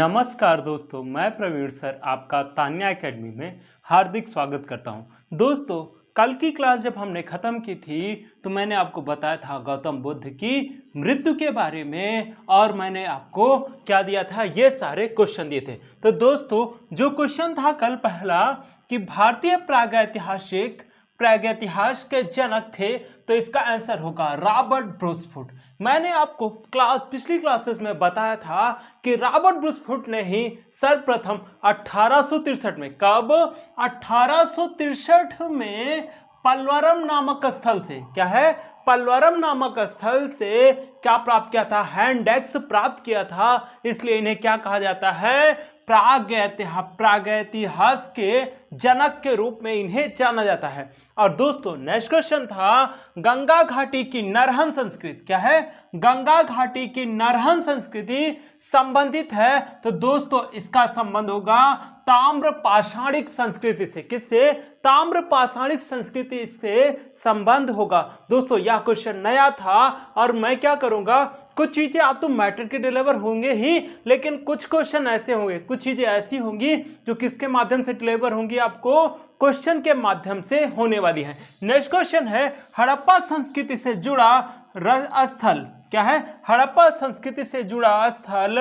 नमस्कार दोस्तों, मैं प्रवीण सर आपका तान्या एकेडमी में हार्दिक स्वागत करता हूं। दोस्तों, कल की क्लास जब हमने ख़त्म की थी तो मैंने आपको बताया था गौतम बुद्ध की मृत्यु के बारे में और मैंने आपको क्या दिया था, ये सारे क्वेश्चन दिए थे। तो दोस्तों, जो क्वेश्चन था कल पहला कि भारतीय प्रागैतिहास के जनक थे, तो इसका आंसर होगा रॉबर्ट ब्रूसफुट। मैंने आपको पिछली क्लासेस में बताया था कि रॉबर्ट ब्रूसफुट ने ही सर्वप्रथम 1863 में, कब 1863 में पल्वरम नामक स्थल से, क्या है, पल्वरम नामक स्थल से क्या प्राप्त किया था, हैंड एक्स प्राप्त किया था। इसलिए इन्हें क्या कहा जाता है, प्रागैतिहास के जनक के रूप में इन्हें जाना जाता है। और दोस्तों, नेक्स्ट क्वेश्चन था गंगा घाटी की नरहन संस्कृति, क्या है, गंगा घाटी की नरहन संस्कृति संबंधित है। तो दोस्तों, इसका संबंध होगा ताम्र पाषाणिक संस्कृति से। किससे? ताम्र पाषाणिक संस्कृति से संबंध होगा। दोस्तों, यह क्वेश्चन नया था और मैं क्या करूंगा, कुछ चीजें आप तो मैट्रिक के डिलीवर होंगे ही, लेकिन कुछ क्वेश्चन ऐसे होंगे, कुछ चीजें ऐसी होंगी जो किसके माध्यम से डिलीवर होंगी, आपको क्वेश्चन के माध्यम से होने वाली है। नेक्स्ट क्वेश्चन है हड़प्पा संस्कृति से जुड़ा स्थल, क्या है, हड़प्पा संस्कृति से जुड़ा स्थल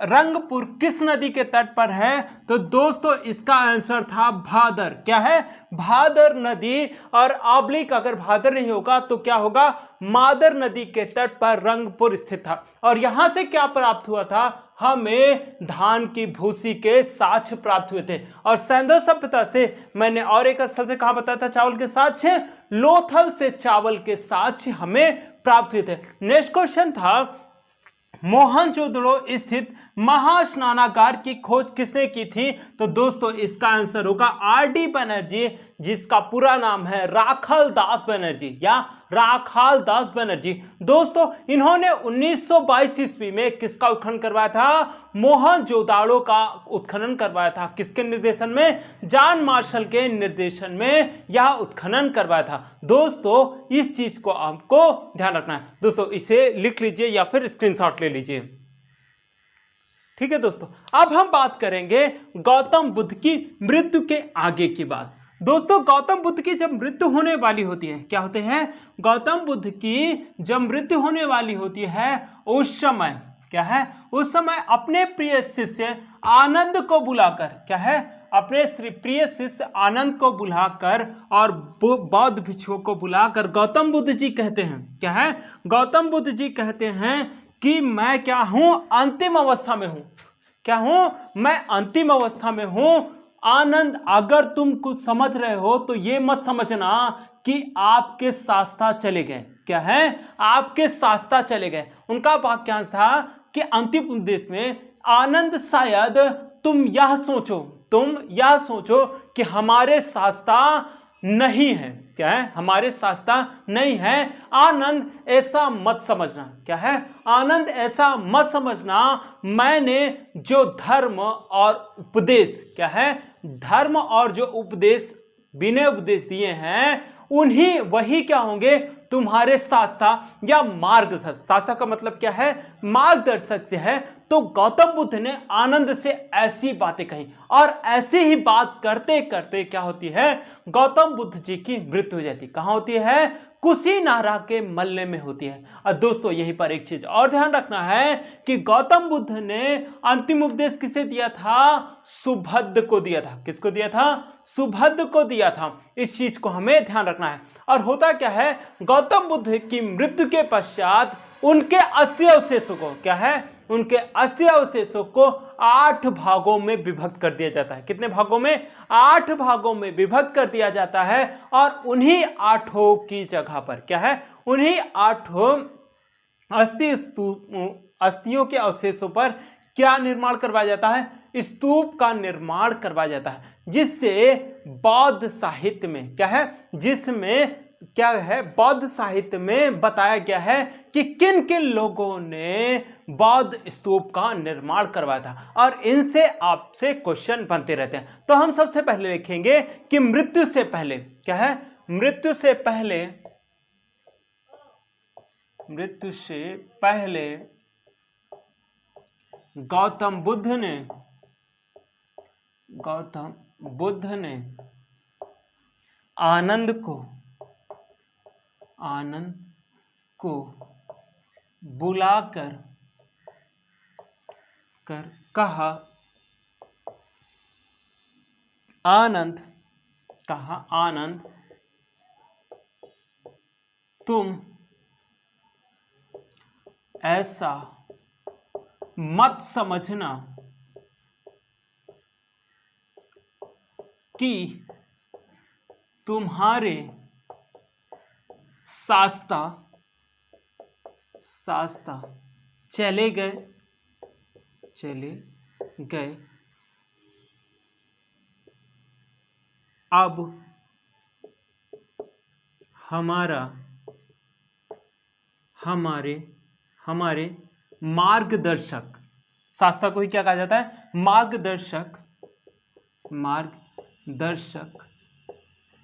रंगपुर किस नदी के तट पर है? तो दोस्तों, इसका आंसर था भादर, क्या है, भादर नदी। और ऑब्लिक अगर भादर नहीं होगा तो क्या होगा, मादर नदी के तट पर रंगपुर स्थित था। और यहां से क्या प्राप्त हुआ था, हमें धान की भूसी के साक्ष्य प्राप्त हुए थे। और सैंधव सभ्यता से मैंने और एक स्थल से कहा बताया था चावल के साक्ष्य, लोथल से चावल के साक्ष्य हमें प्राप्त हुए थे। नेक्स्ट क्वेश्चन था मोहनजोदड़ो स्थित महास्नानागार की खोज किसने की थी? तो दोस्तों, इसका आंसर होगा आर.डी. बनर्जी, जिसका पूरा नाम है राखाल दास बनर्जी या राखाल दास बनर्जी। दोस्तों, इन्होंने 1922 ईस्वी में किसका उत्खनन करवाया था? मोहनजोदड़ो का उत्खनन करवाया था। किसके निर्देशन में? जॉन मार्शल के निर्देशन में यह उत्खनन करवाया था। दोस्तों, इस चीज को आपको ध्यान रखना है। दोस्तों, इसे लिख लीजिए या फिर स्क्रीनशॉट ले लीजिए। ठीक है दोस्तों, अब हम बात करेंगे गौतम बुद्ध की मृत्यु के आगे की बात। दोस्तों, गौतम बुद्ध की जब मृत्यु होने वाली होती है, क्या होते हैं, गौतम बुद्ध की जब मृत्यु होने वाली होती है उस समय, क्या है, उस समय अपने प्रिय शिष्य आनंद को बुलाकर, क्या है, अपने प्रिय शिष्य आनंद को बुलाकर और बौद्ध भिक्षुओं को बुलाकर गौतम बुद्ध जी कहते हैं, क्या है, गौतम बुद्ध जी कहते हैं कि मैं क्या हूं, अंतिम अवस्था में हूं। क्या हूं? मैं अंतिम अवस्था में हूं। आनंद, अगर तुम कुछ समझ रहे हो तो ये मत समझना कि आपके शास्त्रा चले गए, क्या है, आपके शास्त्रा चले गए। उनका वाक्यांश था कि अंतिम उपदेश में आनंद, शायद तुम यह सोचो कि हमारे शास्त्रा नहीं है, क्या है, हमारे शास्त्रा नहीं है। आनंद, ऐसा मत समझना, क्या है, आनंद ऐसा मत समझना। मैंने जो धर्म और उपदेश, क्या है, धर्म और जो उपदेश, विनय उपदेश दिए हैं, उन्हीं वही क्या होंगे, तुम्हारे शास्त्रा या मार्गदर्शक। शास्त्रा का मतलब क्या है, मार्गदर्शक से है। तो गौतम बुद्ध ने आनंद से ऐसी बातें कही और ऐसी ही बात करते करते क्या होती है, गौतम बुद्ध जी की मृत्यु हो जाती है। कहां होती है? कुशीनारा के मल्ले में होती है। और दोस्तों, यहीं पर एक चीज और ध्यान रखना है कि गौतम बुद्ध ने अंतिम उपदेश किसे दिया था? सुभद्र को दिया था। किसको दिया था? सुभद्र को दिया था। इस चीज को हमें ध्यान रखना है। और होता क्या है, गौतम बुद्ध की मृत्यु के पश्चात उनके अस्थि अवशेषों को, क्या है, उनके अस्थि अवशेषों को 8 भागों में विभक्त कर दिया जाता है। कितने भागों में? 8 भागों में विभक्त कर दिया जाता है। और उन्हीं 8 की जगह पर, क्या है, उन्हीं 8 अस्थियों के अवशेषों पर क्या निर्माण करवाया जाता है? स्तूप का निर्माण करवाया जाता है, जिससे बौद्ध साहित्य में, क्या है, जिसमें क्या है, बौद्ध साहित्य में बताया गया है कि किन किन लोगों ने बौद्ध स्तूप का निर्माण करवाया था। और इनसे आपसे क्वेश्चन बनते रहते हैं। तो हम सबसे पहले लिखेंगे कि मृत्यु से पहले, क्या है, मृत्यु से पहले गौतम बुद्ध ने आनंद को बुलाकर कहा, आनंद, तुम ऐसा मत समझना कि तुम्हारे शास्ता चले गए, अब हमारे मार्गदर्शक, शास्त्रा को ही क्या कहा जाता है, मार्गदर्शक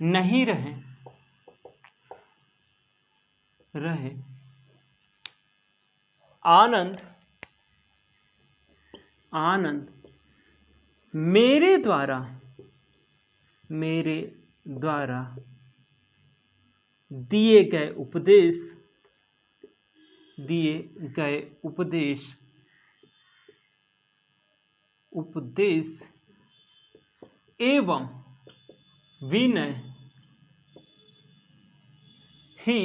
नहीं रहे। आनंद मेरे द्वारा दिए गए उपदेश एवं विनय ही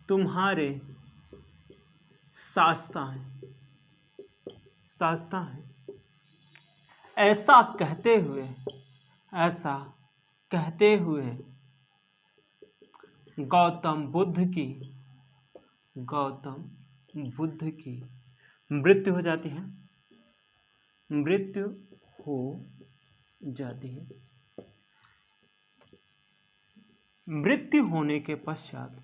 तुम्हारे शास्ता हैं। ऐसा कहते हुए गौतम बुद्ध की मृत्यु हो जाती है। मृत्यु होने के पश्चात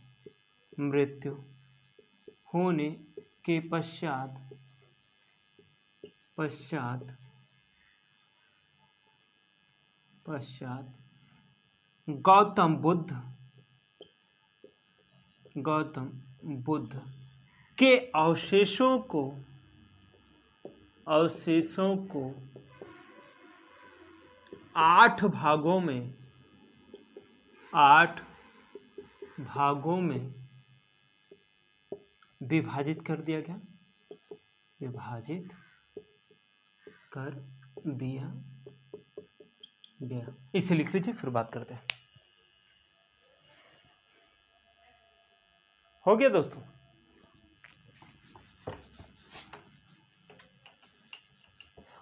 गौतम बुद्ध के अवशेषों को 8 भागों में विभाजित कर दिया गया। इसे लिख लीजिए, फिर बात करते हैं। हो गया दोस्तों।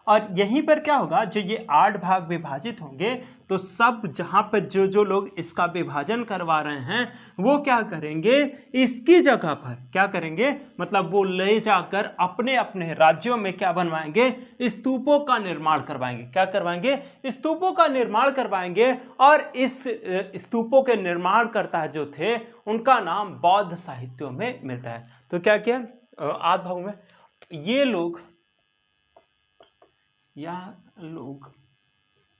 और यहीं पर क्या होगा, जो ये 8 भाग विभाजित होंगे तो सब जहां पर जो लोग इसका विभाजन करवा रहे हैं वो क्या करेंगे, इसकी जगह पर क्या करेंगे, मतलब वो ले जाकर अपने अपने राज्यों में क्या बनवाएंगे, स्तूपों का निर्माण करवाएंगे। क्या करवाएंगे, स्तूपों का निर्माण करवाएंगे। और इस स्तूपों के निर्माणकर्ता जो थे उनका नाम बौद्ध साहित्यों में मिलता है। तो क्या किया 8 भागों में, ये लोग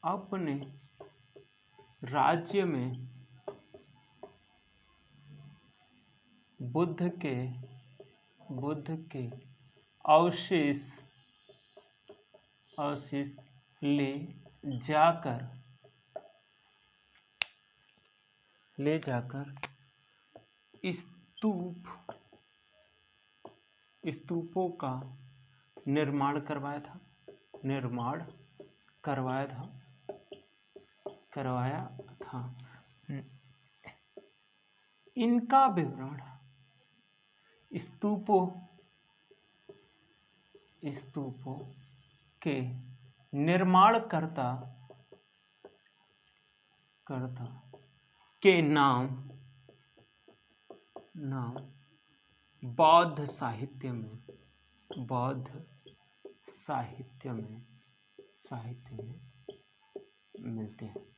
अपने राज्य में बुद्ध के अवशेष ले जाकर स्तूपों का निर्माण करवाया था। इनका विवरण स्तूपों के निर्माणकर्ता के नाम बौद्ध साहित्य में मिलते हैं।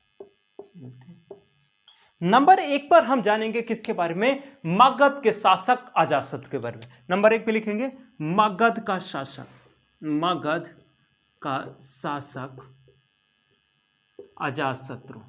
नंबर 1 पर हम जानेंगे किसके बारे में, मगध के शासक अजातशत्रु के बारे में। नंबर 1 पे लिखेंगे मगध का शासक अजातशत्रु।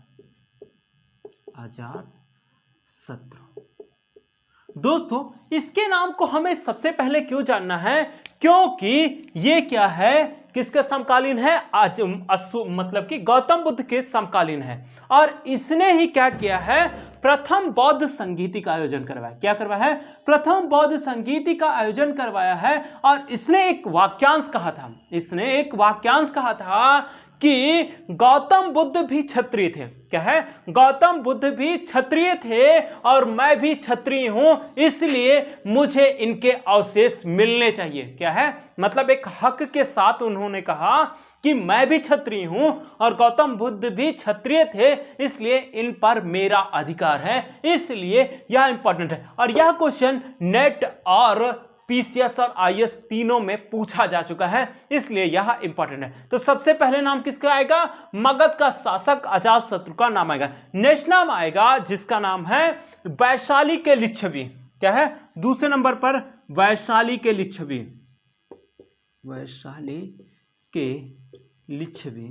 दोस्तों इसके नाम को हमें सबसे पहले क्यों जानना है, क्योंकि ये क्या है, किसके समकालीन है, आज मतलब कि गौतम बुद्ध के समकालीन है। और इसने ही क्या किया है, प्रथम बौद्ध संगीति का आयोजन करवाया। क्या करवाया है, प्रथम बौद्ध संगीति का आयोजन करवाया है। और इसने एक वाक्यांश कहा था, इसने एक वाक्यांश कहा था कि गौतम बुद्ध भी क्षत्रिय थे। क्या है, गौतम बुद्ध भी क्षत्रिय थे और मैं भी क्षत्रिय हूं, इसलिए मुझे इनके अवशेष मिलने चाहिए। क्या है, मतलब एक हक के साथ उन्होंने कहा कि मैं भी क्षत्रिय हूं और गौतम बुद्ध भी क्षत्रिय थे, इसलिए इन पर मेरा अधिकार है, इसलिए यह इंपॉर्टेंट है। और यह क्वेश्चन नेट और पीसीएस और आईएएस तीनों में पूछा जा चुका है, इसलिए यह इंपॉर्टेंट है। तो सबसे पहले नाम किसका आएगा, मगध का शासक अजातशत्रु का नाम आएगा। नेक्स्ट नाम आएगा जिसका नाम है वैशाली के लिच्छवी। क्या है, दूसरे नंबर पर वैशाली के लिच्छवी, वैशाली के लिच्छवी।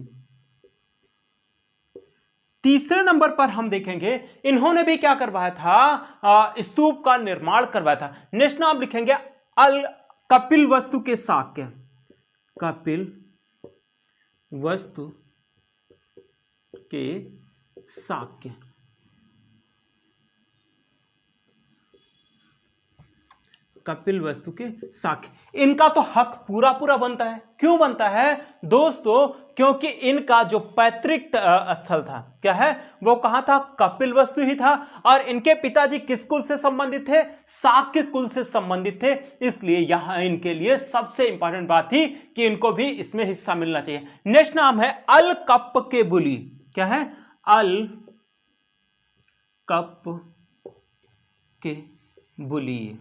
तीसरे नंबर पर हम देखेंगे इन्होंने भी क्या करवाया था, स्तूप का निर्माण करवाया था। नेक्स्ट नाम लिखेंगे कपिल वस्तु के शाक्य, कपिल वस्तु के शाक्य। कपिल वस्तु के शाक्य, इनका तो हक पूरा पूरा बनता है। क्यों बनता है दोस्तों, क्योंकि इनका जो पैतृक स्थल था, क्या है, वो कहां था, कपिल वस्तु ही था। और इनके पिताजी किस कुल से संबंधित थे, शाक्य कुल से संबंधित थे, इसलिए यहां इनके लिए सबसे इंपॉर्टेंट बात थी कि इनको भी इसमें हिस्सा मिलना चाहिए। नेक्स्ट नाम है अल कप के बुली। क्या है, अल कप के बुली।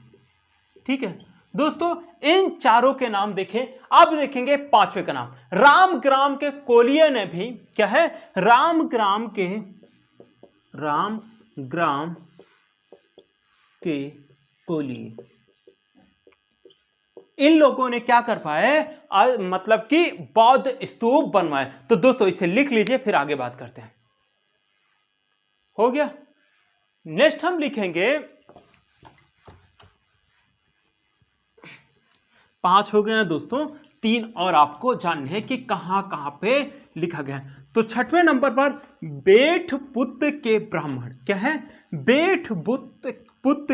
ठीक है दोस्तों, इन चारों के नाम देखें। अब देखेंगे पांचवें का नाम, रामग्राम के कोलिये ने भी, क्या है, रामग्राम के कोलिये, इन लोगों ने क्या कर पाए, मतलब कि बौद्ध स्तूप बनवाए। तो दोस्तों इसे लिख लीजिए, फिर आगे बात करते हैं। हो गया। नेक्स्ट हम लिखेंगे, 5 हो गए हैं दोस्तों, 3 और आपको जानने हैं कि कहां कहां पे लिखा गया है। तो 6वें नंबर पर बेटपुत्र के ब्राह्मण। क्या है, बेटपुत्र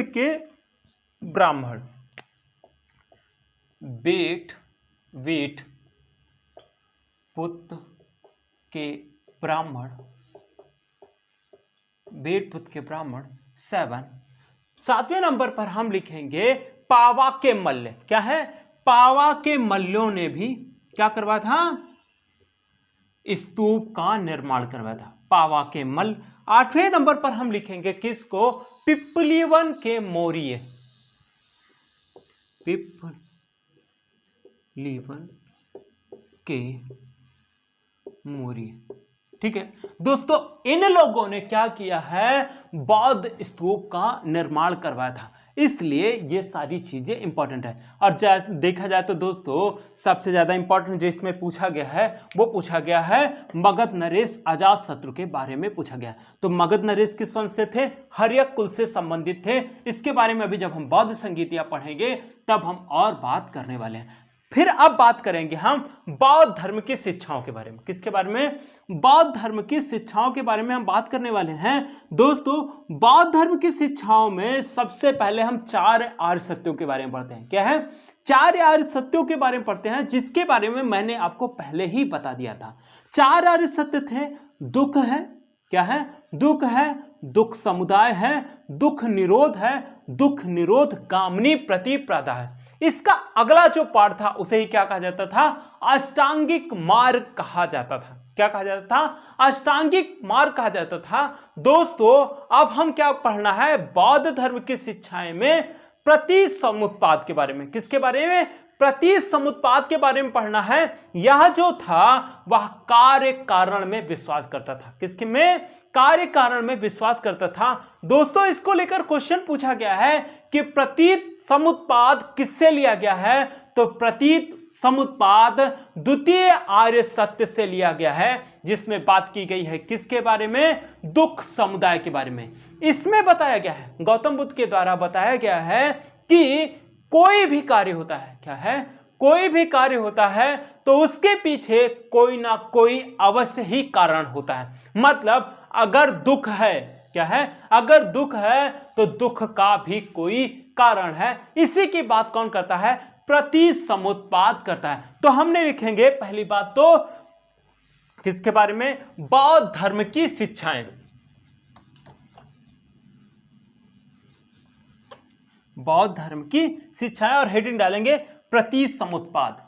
के ब्राह्मण, बेटपुत्र के ब्राह्मण, बेटपुत्र के ब्राह्मण 7। 7वें नंबर पर हम लिखेंगे पावा के मल्ल। क्या है, पावा के मल्लों ने भी क्या करवाया था, स्तूप का निर्माण करवाया था, पावा के मल्ल। 8वें नंबर पर हम लिखेंगे किसको, पिपलीवन के मौर्य, पिपलीवन के मौर्य। ठीक है दोस्तों, इन लोगों ने क्या किया है, बौद्ध स्तूप का निर्माण करवाया था, इसलिए ये सारी चीजें इंपॉर्टेंट है। और देखा जाए तो दोस्तों सबसे ज्यादा इंपॉर्टेंट जो इसमें पूछा गया है, वो पूछा गया है मगध नरेश अजातशत्रु के बारे में पूछा गया। तो मगध नरेश किस वंश से थे, हर्यक कुल से संबंधित थे। इसके बारे में अभी जब हम बौद्ध संगीतियां पढ़ेंगे तब हम और बात करने वाले हैं। फिर अब बात करेंगे हम बौद्ध धर्म की शिक्षाओं के बारे में। किसके बारे में, बौद्ध धर्म की शिक्षाओं के बारे में हम बात करने वाले हैं। दोस्तों बौद्ध धर्म की शिक्षाओं में सबसे पहले हम 4 आर्य सत्यों के बारे में पढ़ते हैं। क्या है, 4 आर्य सत्यों के बारे में पढ़ते हैं, जिसके बारे में मैंने आपको पहले ही बता दिया था। 4 आर्य सत्य थे, दुख है, क्या है, दुख है, दुख समुदाय है, दुख निरोध है, दुख निरोध गामिनी प्रतिपदा है। इसका अगला जो पार्ट था उसे ही क्या कहा जाता था, अष्टांगिक मार्ग कहा जाता था। क्या कहा जाता था, अष्टांगिक मार्ग कहा जाता था। दोस्तों अब हम क्या पढ़ना है, बौद्ध धर्म की शिक्षाएं में प्रतिसमुत्पाद के बारे में। किसके बारे में, प्रतिसमुत्पाद के बारे में पढ़ना है। यह जो था वह कार्य कारण में विश्वास करता था। किसके में, कार्य कारण में विश्वास करता था। दोस्तों इसको लेकर क्वेश्चन पूछा गया है कि प्रतीत समुत्पाद किससे लिया गया है, तो प्रतीत समुत्पाद द्वितीय आर्य सत्य से लिया गया है, जिसमें बात की गई है किसके बारे में? दुख समुदाय के बारे में। इसमें बताया गया है, गौतम बुद्ध के द्वारा बताया गया है कि कोई भी कार्य होता है, क्या है? कोई भी कार्य होता है तो उसके पीछे कोई ना कोई अवश्य ही कारण होता है। मतलब अगर दुख है, क्या है? अगर दुख है तो दुख का भी कोई कारण है। इसी की बात कौन करता है? प्रतिसमुत्पाद करता है। तो हमने लिखेंगे पहली बात तो किसके बारे में? बौद्ध धर्म की शिक्षाएं। बौद्ध धर्म की शिक्षाएं और हेडिंग डालेंगे प्रतिसमुत्पाद।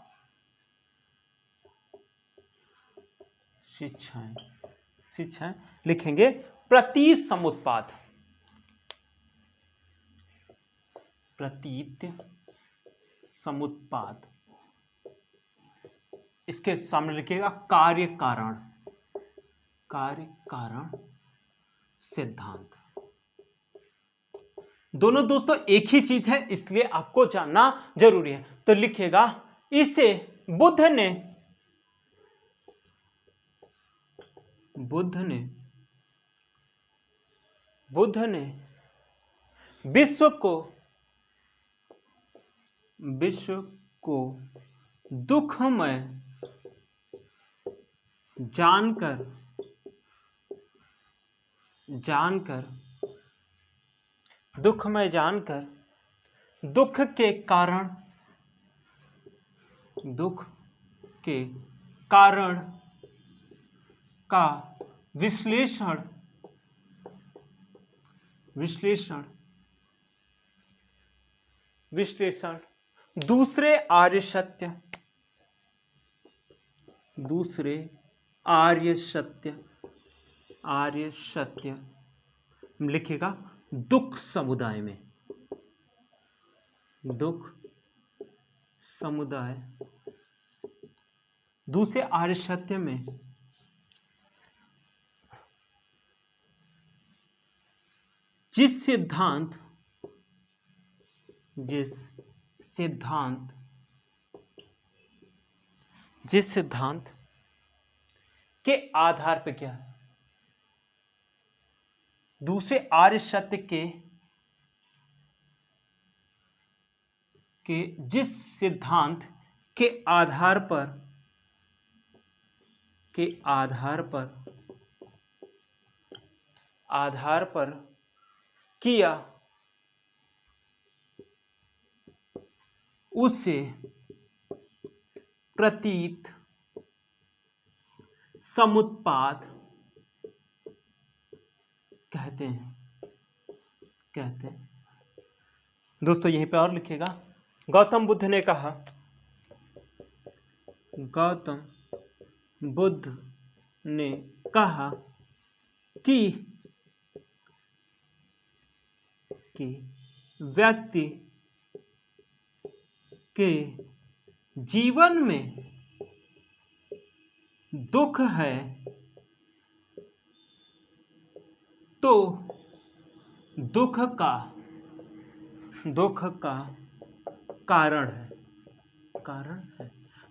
शिक्षाएं लिखेंगे प्रतिसमुत्पाद। प्रतीत समुत्पाद। इसके सामने लिखिएगा कार्य कारण। कार्य कारण सिद्धांत। दोनों दोस्तों एक ही चीज है, इसलिए आपको जानना जरूरी है। तो लिखिएगा इसे बुद्ध ने विश्व को दुखमय जानकर दुख के कारण का विश्लेषण दूसरे आर्य सत्य लिखेगा दुख समुदाय में। दूसरे आर्य सत्य में जिस सिद्धांत के आधार पे क्या है? दूसरे आर्य सत्य के जिस सिद्धांत के आधार पर किया, उसे प्रतीत समुत्पाद कहते हैं। दोस्तों यहीं पे और लिखिएगा, गौतम बुद्ध ने कहा, कि व्यक्ति के जीवन में दुख है तो दुख का कारण है।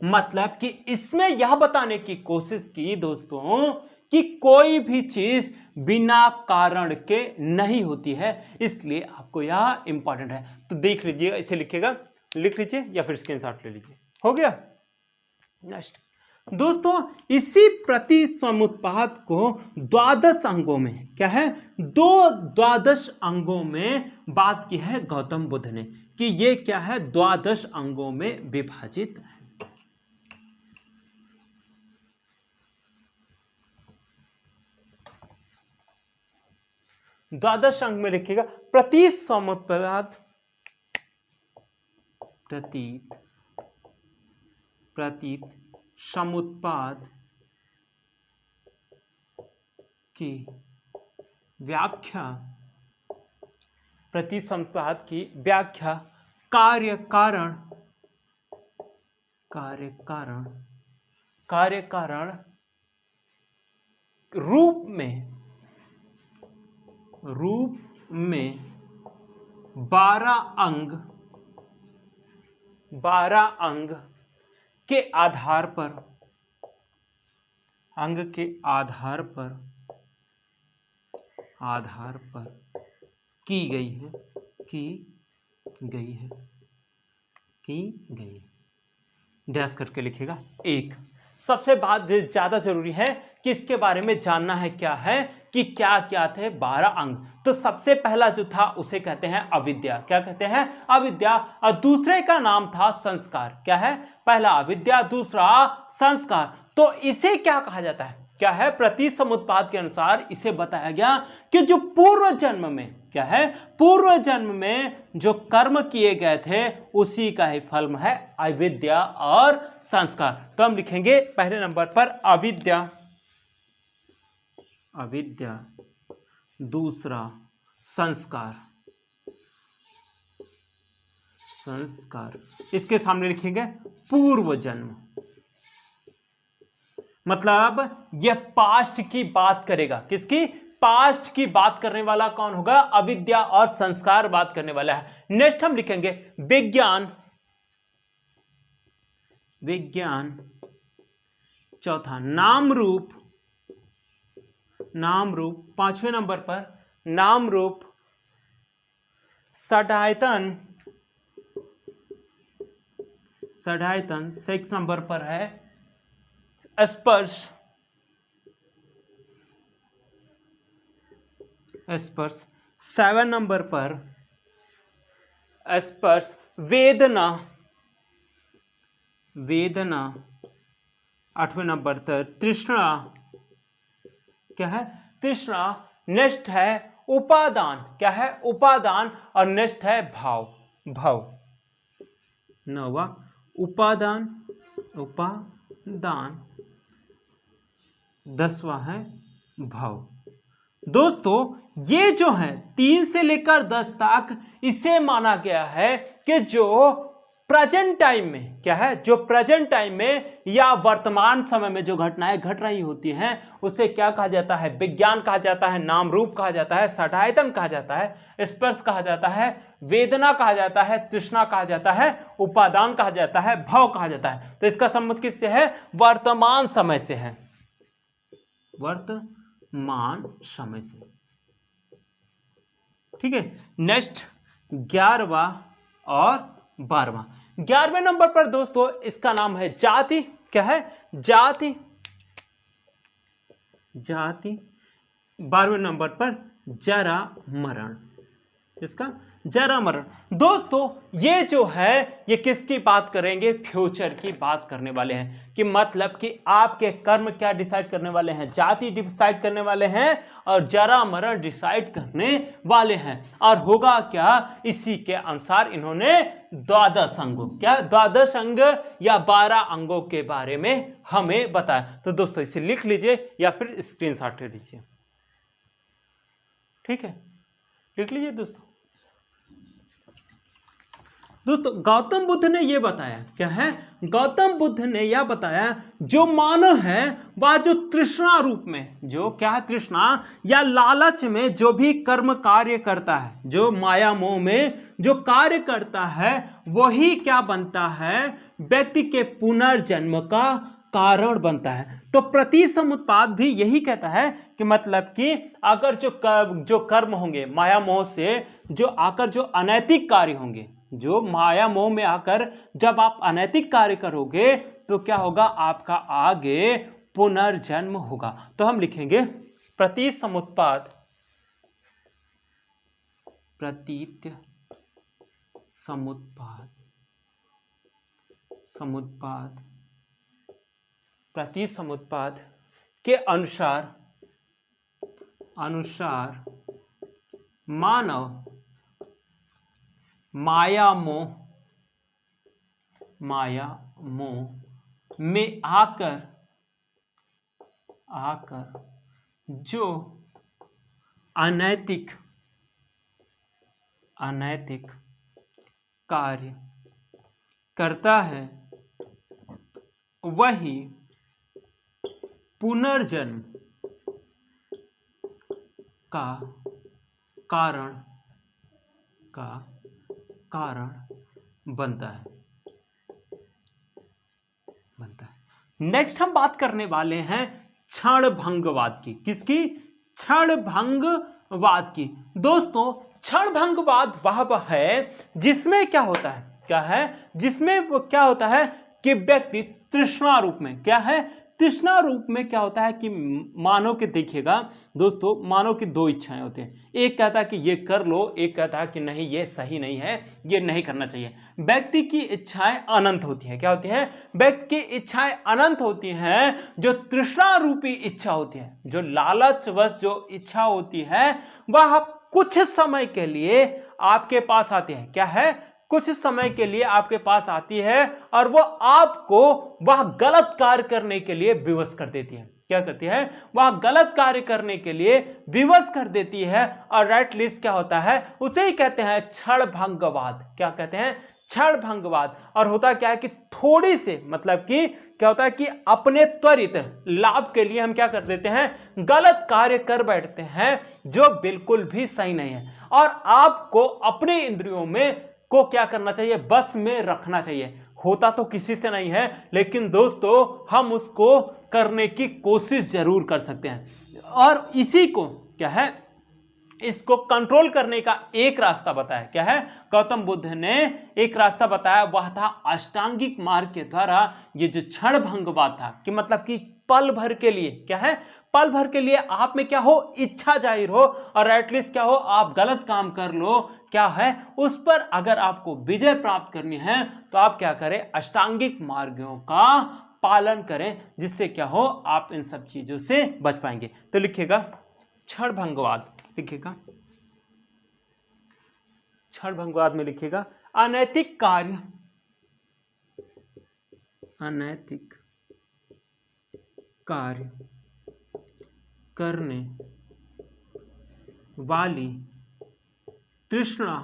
मतलब कि इसमें यह बताने की कोशिश की दोस्तों कि कोई भी चीज बिना कारण के नहीं होती है, इसलिए आपको यह इंपॉर्टेंट है। तो देख लीजिए, इसे लिखिएगा, लिख लीजिए या फिर स्क्रीनशॉट ले लीजिए। हो गया। नेक्स्ट दोस्तों, इसी प्रतिसमुत्पाद को द्वादश अंगों में, क्या है? द्वादश अंगों में बात की है गौतम बुद्ध ने कि ये क्या है? द्वादश अंगों में विभाजित है। द्वादश अंग में लिखिएगा प्रतिसमुत्पाद, प्रतीत समुत्पाद की व्याख्या, प्रतिसमुत्पाद की व्याख्या कार्य कारण रूप में 12 अंग के आधार पर, अंग के आधार पर की गई है, की गई है, की गई है। डैश करके लिखिएगा। एक सबसे बात ज्यादा जरूरी है कि इसके बारे में जानना है, क्या है कि क्या क्या थे 12 अंग। तो सबसे पहला जो था उसे कहते हैं अविद्या। क्या कहते हैं? अविद्या। और दूसरे का नाम था संस्कार। क्या है? पहला अविद्या, दूसरा संस्कार। तो इसे क्या कहा जाता है? क्या है? प्रतिसमुत्पाद के अनुसार इसे बताया गया कि जो पूर्व जन्म में, क्या है, पूर्व जन्म में जो कर्म किए गए थे उसी का ही फल है अविद्या और संस्कार। तो हम लिखेंगे पहले नंबर पर अविद्या, अविद्या, दूसरा संस्कार, संस्कार, इसके सामने लिखेंगे पूर्व जन्म। मतलब यह पास्ट की बात करेगा। किसकी? पास्ट की बात करने वाला कौन होगा? अविद्या और संस्कार बात करने वाला है। नेक्स्ट हम लिखेंगे विज्ञान, विज्ञान, चौथा नाम रूप, नाम रूप, पांचवें नंबर पर नाम रूप, षडायतन, षडायतन, सिक्स नंबर पर है स्पर्श, स्पर्श, सेवन नंबर पर स्पर्श, वेदना, वेदना, आठवें नंबर पर तृष्णा। क्या है? तृष्णा। नेक्स्ट है उपादान। क्या है? उपादान। और नेक्स्ट है भाव, भाव, नौवा उपादान, उपादान, दसवां है भाव। दोस्तों ये जो है 3 से लेकर 10 तक इसे माना गया है कि जो प्रेजेंट टाइम में, क्या है, जो प्रेजेंट टाइम में या वर्तमान समय में जो घटनाएं घट रही होती हैं उसे क्या कहा जाता है? विज्ञान कहा जाता है, नाम रूप कहा जाता है, षडायतन कहा जाता है, स्पर्श कहा जाता है, वेदना कहा जाता है, तृष्णा कहा जाता है, उपादान कहा जाता है, भाव कहा जाता है। तो इसका संबंध किससे है? वर्तमान समय से है, वर्तमान समय से। ठीक है। नेक्स्ट 11वां और 12वां। 11वें नंबर पर दोस्तों इसका नाम है जाति। क्या है? जाति, जाति। 12वें नंबर पर जरा मरण, इसका जरा मरण। दोस्तों ये जो है ये किसकी बात करेंगे? फ्यूचर की बात करने वाले हैं। कि मतलब कि आपके कर्म क्या डिसाइड करने वाले हैं? जाति डिसाइड करने वाले हैं और जरा मरण डिसाइड करने वाले हैं। और होगा क्या? इसी के अनुसार इन्होंने 12 अंगों, क्या 12 अंग या 12 अंगों के बारे में हमें बताया। तो दोस्तों इसे लिख लीजिए या फिर स्क्रीनशॉट ले लीजिए। ठीक है, लिख लीजिए दोस्तों। दोस्तों गौतम बुद्ध ने यह बताया, क्या है? गौतम बुद्ध ने यह बताया जो मानव है वह जो तृष्णा रूप में, जो क्या है? तृष्णा या लालच में जो भी कर्म कार्य करता है, जो माया मोह में जो कार्य करता है वही क्या बनता है? व्यक्ति के पुनर्जन्म का कारण बनता है। तो प्रतिसमुत्पाद भी यही कहता है कि मतलब कि अगर जो कर्म होंगे माया मोह से जो आकर जो अनैतिक कार्य होंगे, जो माया मोह में आकर जब आप अनैतिक कार्य करोगे तो क्या होगा? आपका आगे पुनर्जन्म होगा। तो हम लिखेंगे प्रतिसमुत्पाद, प्रतीत समुत्पाद, समुत्पाद, प्रतिसमुत्पाद के अनुसार, अनुसार मानव माया मोह, माया मोह में आकर, आकर जो अनैतिक, अनैतिक कार्य करता है वही पुनर्जन्म का कारण, का कारण बनता है। नेक्स्ट हम बात करने वाले हैं क्षणभंगवाद की। किसकी? क्षणभंगवाद की। दोस्तों क्षणभंगवाद वह है जिसमें क्या होता है, क्या है, जिसमें क्या होता है कि व्यक्ति तृष्णा रूप में, क्या है, तृष्णा रूप में क्या होता है कि मानव के, देखिएगा दोस्तों, मानव की दो इच्छाएं होती हैं। एक कहता है कि ये कर लो, एक कहता है कि नहीं ये सही नहीं है, ये नहीं करना चाहिए। व्यक्ति की इच्छाएं अनंत होती हैं। क्या होती हैं? व्यक्ति की इच्छाएं अनंत होती हैं। जो तृष्णा रूपी इच्छा होती है, जो लालचवश जो इच्छा होती है, वह कुछ समय के लिए आपके पास आती है। क्या है? कुछ समय के लिए आपके पास आती है और वो आपको वह गलत कार्य करने के लिए विवश कर देती है। क्या करती है? वह गलत कार्य करने के लिए विवश कर देती है। और एट लीस्ट क्या होता है, उसे ही कहते हैं क्षणभंगवाद। क्या कहते हैं? क्षणभंगवाद। और होता क्या है कि थोड़ी से, मतलब कि क्या होता है कि अपने त्वरित लाभ के लिए हम क्या कर देते हैं, गलत कार्य कर बैठते हैं जो बिल्कुल भी सही नहीं है। और आपको अपने इंद्रियों में को क्या करना चाहिए, बस में रखना चाहिए। होता तो किसी से नहीं है, लेकिन दोस्तों हम उसको करने की कोशिश जरूर कर सकते हैं। और इसी को क्या है, इसको कंट्रोल करने का एक रास्ता बताया। क्या है? गौतम बुद्ध ने एक रास्ता बताया, वह था अष्टांगिक मार्ग के द्वारा ये जो क्षणभंगवाद था, कि मतलब कि पल भर के लिए, क्या है, पल भर के लिए आप में क्या हो, इच्छा जाहिर हो और एटलीस्ट क्या हो, आप गलत काम कर लो, क्या है, उस पर अगर आपको विजय प्राप्त करनी है तो आप क्या करें, अष्टांगिक मार्गों का पालन करें, जिससे क्या हो, आप इन सब चीजों से बच पाएंगे। तो लिखिएगा क्षणभंगवाद, लिखिएगा क्षणभंगवाद में लिखिएगा अनैतिक कार्य, अनैतिक कार्य करने वाली तृष्णा,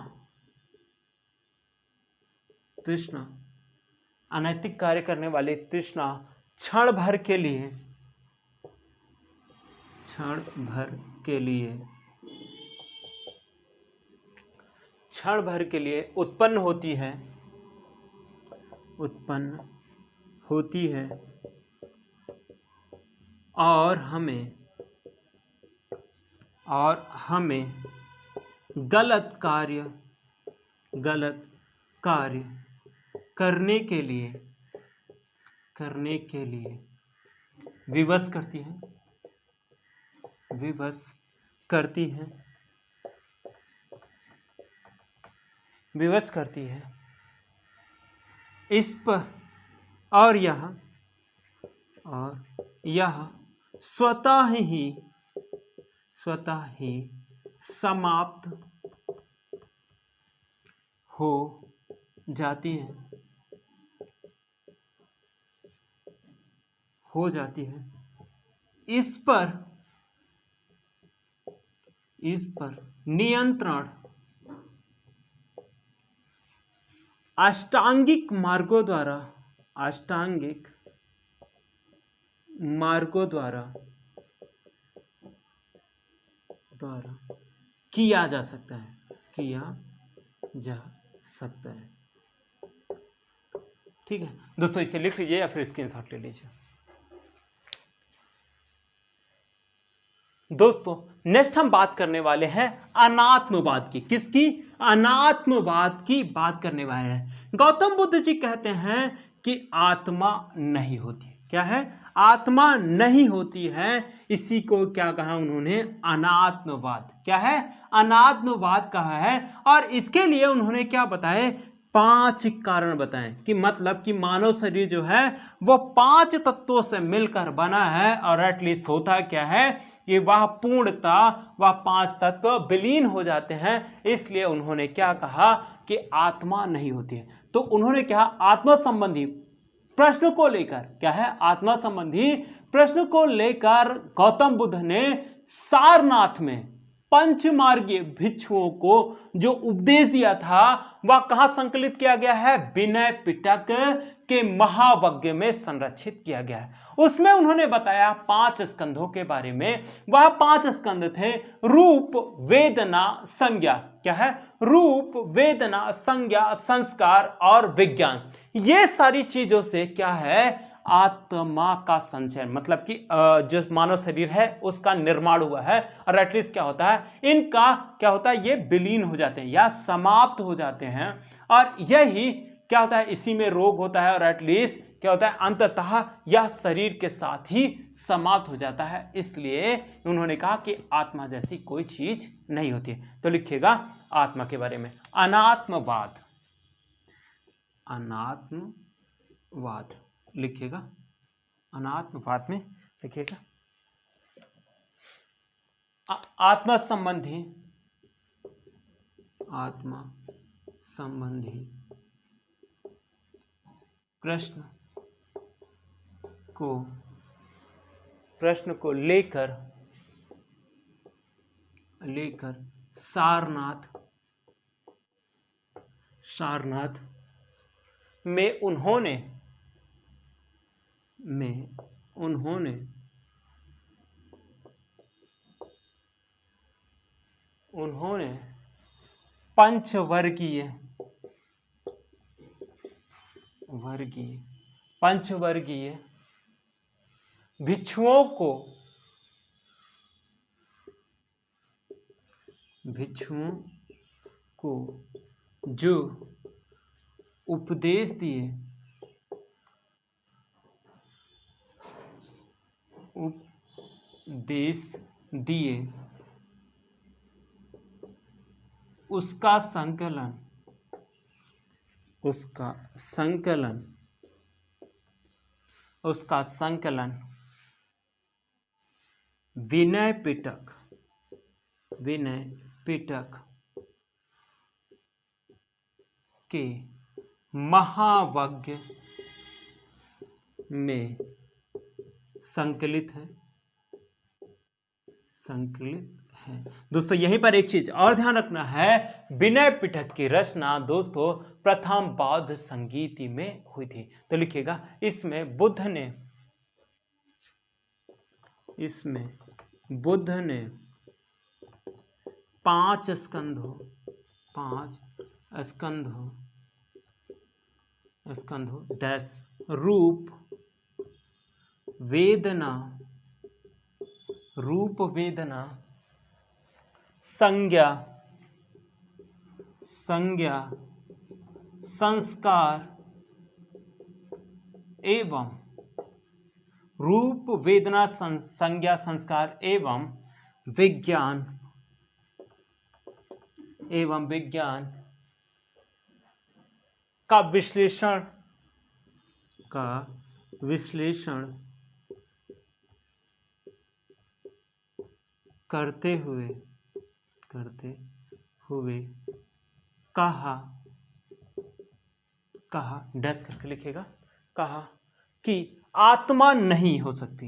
तृष्णा, अनैतिक कार्य करने वाली तृष्णा क्षण भर के लिए, क्षण भर के लिए, क्षण भर के लिए उत्पन्न होती है, उत्पन्न होती है और हमें गलत कार्य करने के लिए विवश करती है, विवश करती है, विवश करती है। इस पर और यह स्वतः ही समाप्त हो जाती है, हो जाती है। इस पर नियंत्रण अष्टांगिक मार्गों द्वारा, अष्टांगिक मार्गों द्वारा किया जा सकता है, किया जा सकता है। ठीक है दोस्तों, इसे लिख लीजिए या फिर स्क्रीनशॉट ले लीजिए। दोस्तों नेक्स्ट हम बात करने वाले हैं अनात्मवाद की। किसकी? अनात्मवाद की बात करने वाले हैं। गौतम बुद्ध जी कहते हैं कि आत्मा नहीं होती। क्या है? आत्मा नहीं होती है। इसी को क्या कहा उन्होंने? अनात्मवाद। क्या है? अनात्मवाद कहा है। और इसके लिए उन्होंने क्या बताए? 5 कारण बताएं कि मतलब कि मानव शरीर जो है वो 5 तत्वों से मिलकर बना है। और एटलीस्ट होता क्या है कि वह पूर्णता, वह 5 तत्व विलीन हो जाते हैं। इसलिए उन्होंने क्या कहा कि आत्मा नहीं होती है। तो उन्होंने क्या, आत्मा संबंधी प्रश्न को लेकर, क्या है, आत्मा संबंधी प्रश्न को लेकर गौतम बुद्ध ने सारनाथ में पंचमार्गीय भिक्षुओं को जो उपदेश दिया था वह कहां संकलित किया गया है? विनय पिटक के महावज्ञ में संरक्षित किया गया है। उसमें उन्होंने बताया 5 स्कंधों के बारे में। वह 5 स्कंध थे रूप, वेदना, संज्ञा। क्या है? रूप, वेदना, संज्ञा, संस्कार और विज्ञान। ये सारी चीजों से क्या है, आत्मा का संचयन, मतलब कि जो मानव शरीर है उसका निर्माण हुआ है, और एटलीस्ट क्या होता है, इनका क्या होता है, ये विलीन हो जाते हैं या समाप्त हो जाते हैं, और यही क्या होता है, इसी में रोग होता है, और एटलीस्ट क्या होता है, अंततः यह शरीर के साथ ही समाप्त हो जाता है। इसलिए उन्होंने कहा कि आत्मा जैसी कोई चीज नहीं होती है। तो लिखिएगा आत्मा के बारे में, अनात्मवाद, अनात्मवाद लिखिएगा, अनात्मवाद में लिखिएगा आत्मा संबंधी, आत्मा संबंधी प्रश्न को लेकर सारनाथ में उन्होंने पंचवर्गीय भिक्षुओं को जो उपदेश दिए उसका संकलन विनय पिटक के महावज्ञ में संकलित है। दोस्तों यहीं पर एक चीज और ध्यान रखना है, विनय पिटक की रचना दोस्तों प्रथम बौद्ध संगीति में हुई थी। तो लिखिएगा इसमें बुद्ध ने 5 स्कंधों डैश रूप वेदना संज्ञा संस्कार एवं रूप वेदना संज्ञा संस्कार एवं विज्ञान का विश्लेषण करते हुए कहा डैश करके लिखेगा, कहा कि आत्मा नहीं हो सकती,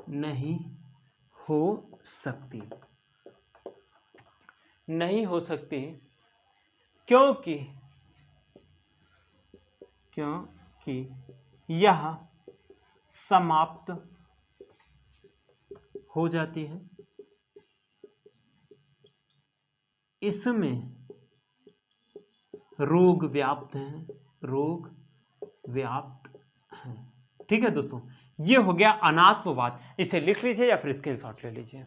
नहीं हो सकती क्योंकि यह समाप्त हो जाती है, इसमें रोग व्याप्त हैं। ठीक है दोस्तों, ये हो गया अनात्मवाद। इसे लिख लीजिए या फिर स्क्रीनशॉट ले लीजिए।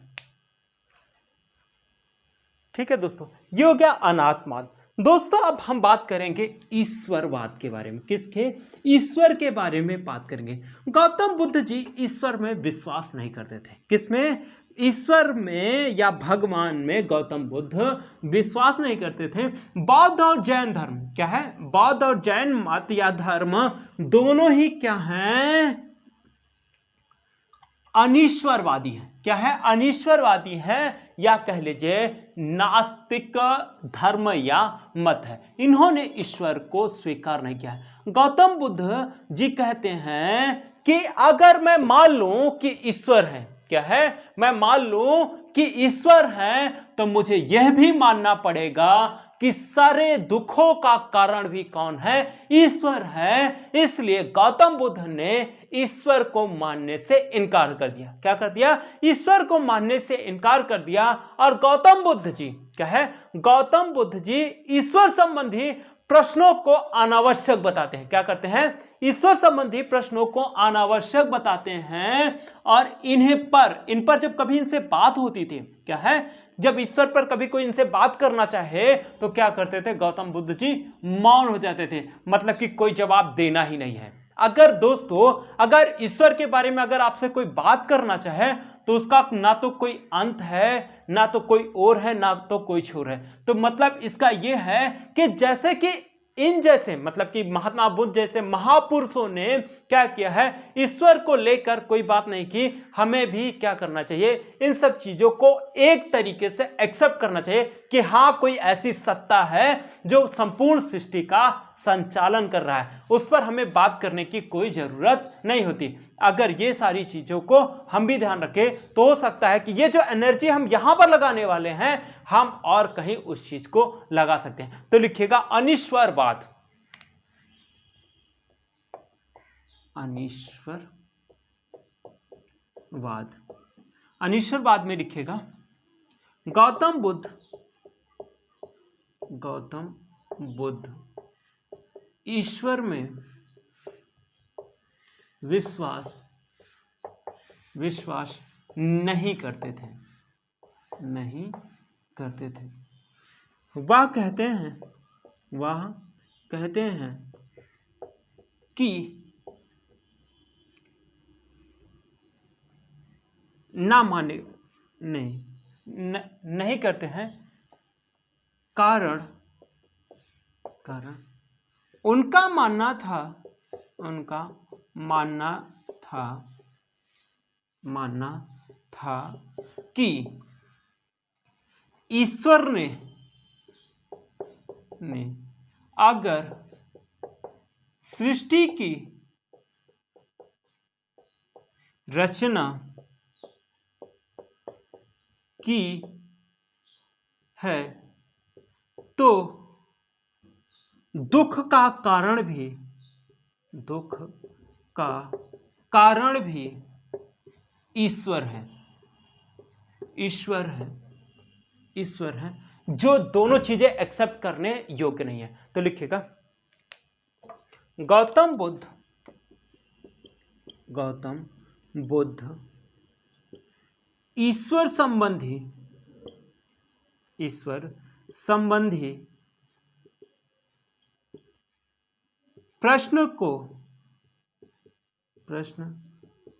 ठीक है दोस्तों, ये हो गया अनात्मवाद। दोस्तों अब हम बात करेंगे ईश्वरवाद के बारे में। किसके? ईश्वर के बारे में बात करेंगे। गौतम बुद्ध जी ईश्वर में विश्वास नहीं करते थे। किसमें? ईश्वर में या भगवान में गौतम बुद्ध विश्वास नहीं करते थे। बौद्ध और जैन धर्म क्या है? बौद्ध और जैन मत या धर्म दोनों ही क्या हैं? अनीश्वरवादी है। क्या है? अनीश्वरवादी है, या कह लीजिए नास्तिक धर्म या मत है। इन्होंने ईश्वर को स्वीकार नहीं किया है। गौतम बुद्ध जी कहते हैं कि अगर मैं मान लूं कि ईश्वर है, क्या है? मैं मान लूं कि ईश्वर है, तो मुझे यह भी मानना पड़ेगा कि सारे दुखों का कारण भी कौन है? ईश्वर है। इसलिए गौतम बुद्ध ने ईश्वर को मानने से इनकार कर दिया। क्या कर दिया? ईश्वर को मानने से इनकार कर दिया। और गौतम बुद्ध जी क्या है? गौतम बुद्ध जी ईश्वर संबंधी प्रश्नों को अनावश्यक बताते हैं। क्या करते हैं? ईश्वर संबंधी प्रश्नों को अनावश्यक बताते हैं। और इन पर जब कभी इनसे बात होती थी, क्या है, जब ईश्वर पर कभी कोई इनसे बात करना चाहे तो क्या करते थे? गौतम बुद्ध जी मौन हो जाते थे, मतलब कि कोई जवाब देना ही नहीं है। अगर दोस्तों, अगर ईश्वर के बारे में अगर आपसे कोई बात करना चाहे तो उसका ना तो कोई अंत है, ना तो कोई और है, ना तो कोई छोर है। तो मतलब इसका यह है कि जैसे कि इन जैसे, मतलब कि महात्मा बुद्ध जैसे महापुरुषों ने क्या किया है? ईश्वर को लेकर कोई बात नहीं की। हमें भी क्या करना चाहिए? इन सब चीजों को एक तरीके से एक्सेप्ट करना चाहिए कि हाँ, कोई ऐसी सत्ता है जो संपूर्ण सृष्टि का संचालन कर रहा है, उस पर हमें बात करने की कोई जरूरत नहीं होती। अगर ये सारी चीजों को हम भी ध्यान रखें तो हो सकता है कि ये जो एनर्जी हम यहां पर लगाने वाले हैं, हम और कहीं उस चीज को लगा सकते हैं। तो लिखिएगा अनीश्वरवाद। अनीश्वरवाद, अनीश्वरवाद में लिखिएगा गौतम बुद्ध ईश्वर में विश्वास नहीं करते थे। वह कहते हैं कि नहीं करते हैं, कारण उनका मानना था कि ईश्वर ने अगर सृष्टि की रचना की है तो दुख का कारण भी ईश्वर है, जो दोनों चीजें एक्सेप्ट करने योग्य नहीं है। तो लिखिएगा गौतम बुद्ध ईश्वर संबंधी प्रश्न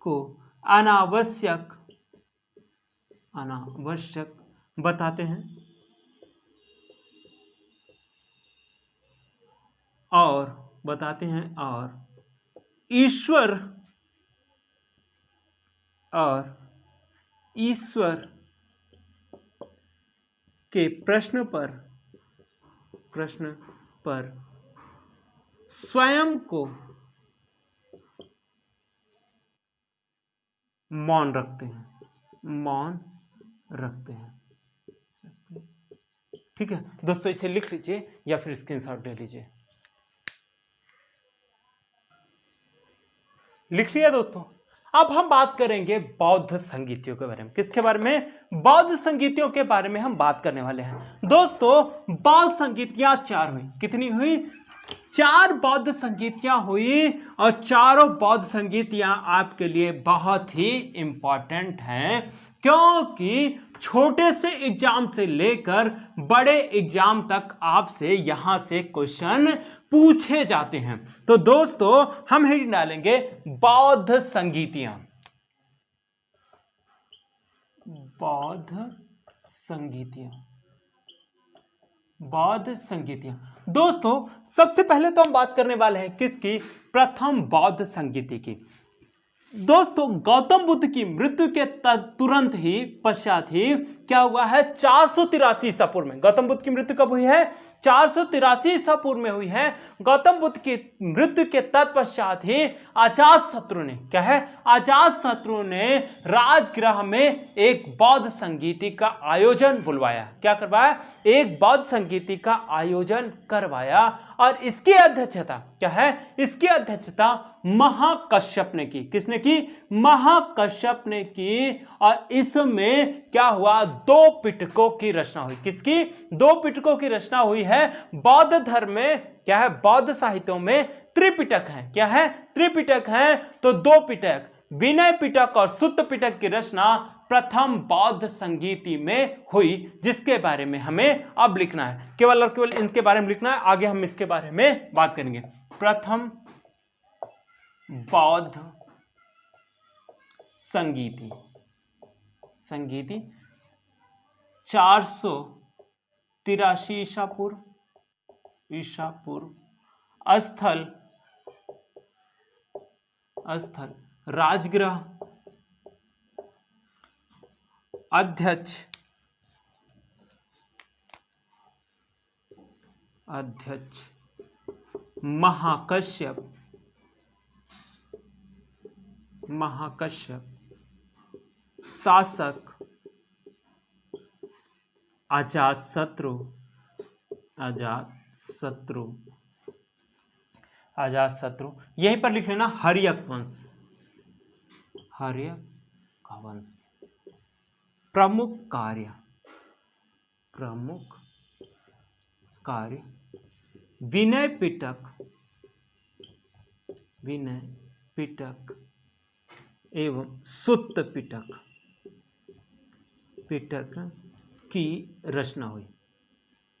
को अनावश्यक बताते हैं और ईश्वर के प्रश्न पर स्वयं को मौन रखते हैं। ठीक है दोस्तों, इसे लिख लीजिए या फिर स्क्रीनशॉट ले लीजिए। लिख लिया दोस्तों। अब हम बात करेंगे बौद्ध संगीतियों के बारे में। किसके बारे में? बौद्ध संगीतियों के बारे में हम बात करने वाले हैं। दोस्तों, बौद्ध संगीतियां 4 हुई। कितनी हुई? 4 बौद्ध संगीतियां हुई। और चारों बौद्ध संगीतियां आपके लिए बहुत ही इंपॉर्टेंट हैं, क्योंकि छोटे से एग्जाम से लेकर बड़े एग्जाम तक आपसे यहां से क्वेश्चन पूछे जाते हैं। तो दोस्तों, हम हेडिंग डालेंगे बौद्ध संगीतियां। बौद्ध संगीतियां। दोस्तों, सबसे पहले तो हम बात करने वाले हैं किसकी? प्रथम बौद्ध संगीति की। दोस्तों, गौतम बुद्ध की मृत्यु के तुरंत ही पश्चात ही क्या हुआ है 483 ईसा पूर्व में। गौतम बुद्ध की मृत्यु कब हुई है 483 ईसा पूर्व में हुई है। गौतम बुद्ध की मृत्यु के तत्पश्चात ही अजातशत्रु ने क्या है अजातशत्रु ने राजगृह में एक बौद्ध संगीति का आयोजन बुलवाया। क्या करवाया एक बौद्ध संगीति का आयोजन करवाया और इसकी अध्यक्षता क्या है इसकी अध्यक्षता महाकश्यप ने की। किसने की महाकश्यप ने की। और इसमें क्या हुआ 2 पिटकों की रचना हुई। किसकी 2 पिटकों की रचना हुई है। बौद्ध धर्म में क्या है बौद्ध साहित्यों में त्रिपिटक है। क्या है त्रिपिटक है तो 2 पिटक विनय पिटक और सुत्त पिटक की रचना प्रथम बौद्ध संगीति में हुई, जिसके बारे में हमें अब लिखना है। केवल और केवल इनके बारे में लिखना है, आगे हम इसके बारे में बात करेंगे। प्रथम बौद्ध संगीति 483 ईसा पूर्व स्थल राजगृह अध्यक्ष महाकश्यप शासक अजातशत्रु यहीं पर लिख लेना हर्यक वंश प्रमुख कार्य विनय पिटक एवं सुत्त पिटक की रचना हुई।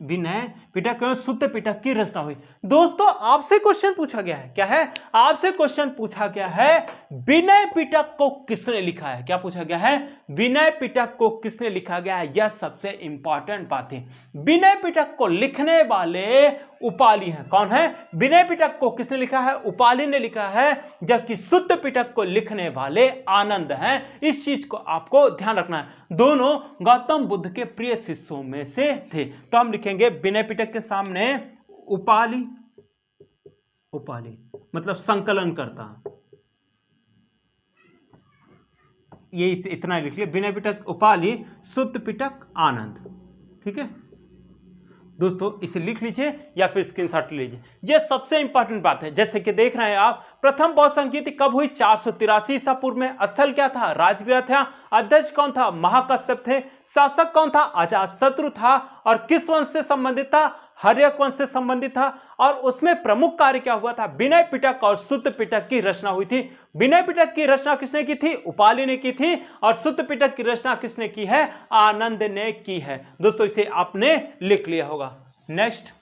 विनय पिटक एवं सुत्त पिटक की रचना हुई। दोस्तों आपसे क्वेश्चन पूछा गया है। क्या है आपसे क्वेश्चन पूछा गया है विनय पिटक को किसने लिखा है। क्या पूछा गया है विनय पिटक को किसने लिखा गया है। यह सबसे इंपॉर्टेंट बात है। विनय पिटक को लिखने वाले उपाली हैं। कौन है विनय पिटक को किसने लिखा है उपाली ने लिखा है, जबकि सुत्त पिटक को लिखने वाले आनंद हैं। इस चीज को आपको ध्यान रखना है। दोनों गौतम बुद्ध के प्रिय शिष्यों में से थे। तो हम लिखेंगे विनय पिटक के सामने उपाली मतलब संकलन करता। ये इतना लिख लिया विनय पिटक उपाली सुत्त पिटक आनंद। ठीक है दोस्तों इसे लिख लीजिए या फिर स्क्रीनशॉट लीजिए। यह सबसे इंपॉर्टेंट बात है। जैसे कि देख रहे हैं आप प्रथम बौद्ध संगीति कब हुई 483 ईसा पूर्व में। स्थल क्या था राजगृह था। अध्यक्ष कौन था महाकश्यप थे। शासक कौन था अजातशत्रु था। और किस वंश से संबंधित था हर्यक वंश से संबंधित था। और उसमें प्रमुख कार्य क्या हुआ था विनय पिटक और सुत्त पिटक की रचना हुई थी। विनय पिटक की रचना किसने की थी उपाली ने की थी। और सुत्त पिटक की रचना किसने की है आनंद ने की है। दोस्तों इसे आपने लिख लिया होगा। नेक्स्ट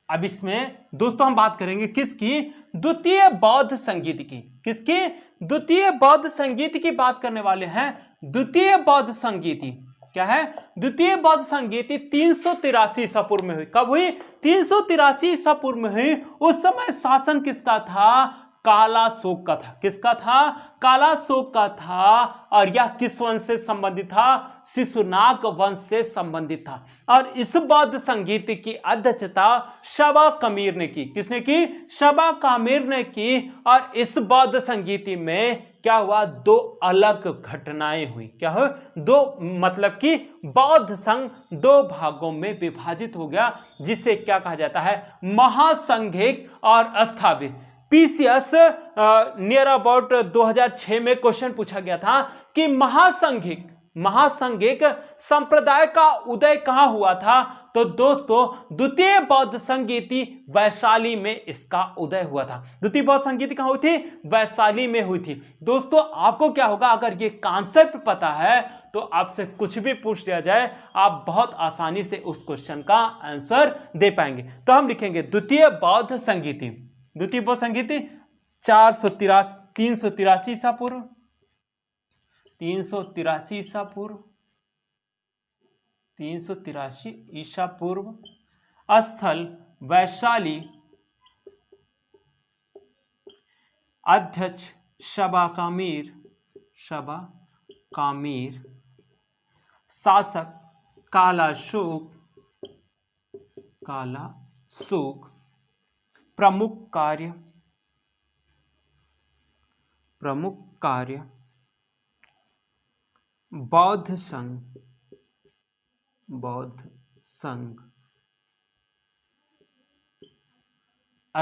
अब इसमें दोस्तों हम बात करेंगे किसकी द्वितीय बौद्ध संगीत की। किसकी द्वितीय बौद्ध संगीत की बात करने वाले हैं। द्वितीय बौद्ध संगीति क्या है द्वितीय बौद्ध संगीति 383 ईसा पूर्व में हुई। कब हुई 383 ईसा पूर्व में हुई। उस समय शासन किसका था कालाशोक का था। किसका था कालाशोक का था। और यह किस वंश से संबंधित था शिशुनाग वंश से संबंधित था। और इस बौद्ध संगीत की अध्यक्षता शबा कामिर ने की। किसने की शबा कामिर ने की। और इस बौद्ध संगीति में क्या हुआ 2 अलग घटनाएं हुई। क्या हुआ 2 मतलब कि बौद्ध संघ 2 भागों में विभाजित हो गया, जिसे क्या कहा जाता है महासंघिक और स्थापित। पीसीएस नियर अबाउट 2006 में क्वेश्चन पूछा गया था कि महासंघिक संप्रदाय का उदय कहां हुआ था। तो दोस्तों द्वितीय बौद्ध संगीति वैशाली में इसका उदय हुआ था। द्वितीय बौद्ध संगीति कहां हुई थी वैशाली में हुई थी। दोस्तों आपको क्या होगा अगर ये कॉन्सेप्ट पता है तो आपसे कुछ भी पूछ लिया जाए आप बहुत आसानी से उस क्वेश्चन का आंसर दे पाएंगे। तो हम लिखेंगे द्वितीय बौद्ध संगीति 383 ईसा पूर्व 383 ईसा पूर्व स्थल वैशाली अध्यक्ष शबा कामीर, शासक काला शोक, प्रमुख कार्य बौद्ध संघ,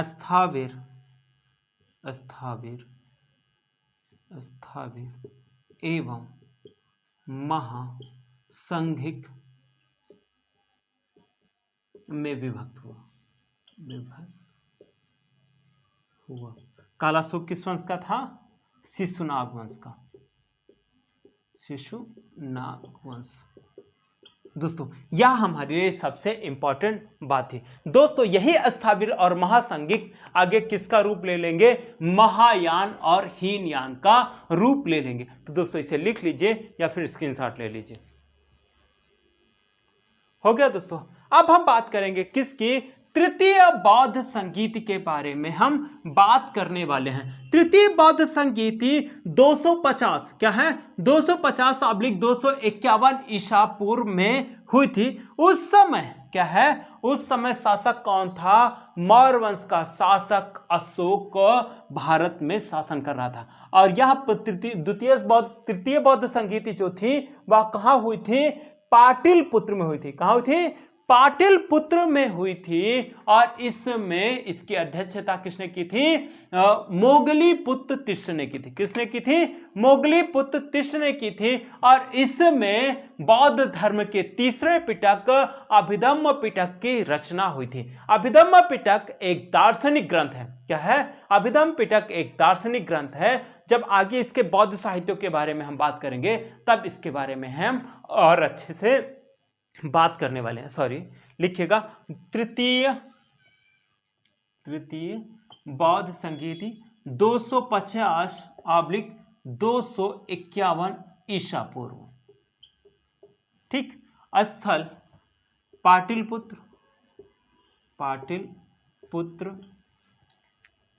स्थाविर एवं महासंघिक में विभक्त हुआ। काला शोक किस वंश का था? शिशुनाग वंश। दोस्तों यह हमारे लिए सबसे इंपॉर्टेंट बात थी। दोस्तों यही स्थाविर और महासंघिक आगे किसका रूप ले लेंगे? महायान और हीनयान का रूप ले लेंगे। तो दोस्तों इसे लिख लीजिए या फिर स्क्रीनशॉट ले लीजिए। हो गया दोस्तों। अब हम बात करेंगे किसकी? तृतीय बौद्ध संगीति के बारे में हम बात करने वाले हैं। तृतीय बौद्ध संगीति 250 क्या है? 250/251 ईसा पूर्व में हुई थी। उस समय क्या है? उस समय शासक कौन था? मौर्य वंश का शासक अशोक भारत में शासन कर रहा था। और यह तृतीय बौद्ध संगीति जो थी वह कहाँ हुई थी? पाटलिपुत्र में हुई थी। कहाँ हुई थी? पाटलिपुत्र में हुई थी। और इसमें इसकी अध्यक्षता किसने की थी? मोगलीपुत्र तिष्ठ ने की थी। किसने की थी? मोगलीपुत्र तिष्ठ ने की थी। और इसमें बौद्ध धर्म के तीसरे पिटक अभिधम्म पिटक की रचना हुई थी। अभिधम्म पिटक एक दार्शनिक ग्रंथ है। क्या है? अभिधम्म पिटक एक दार्शनिक ग्रंथ है। जब आगे इसके बौद्ध साहित्यों के बारे में हम बात करेंगे तब इसके बारे में हम और अच्छे से बात करने वाले हैं। सॉरी, लिखिएगा तृतीय बौद्ध संगीति 250/251 ईसा पूर्व। ठीक। स्थल पाटलिपुत्र,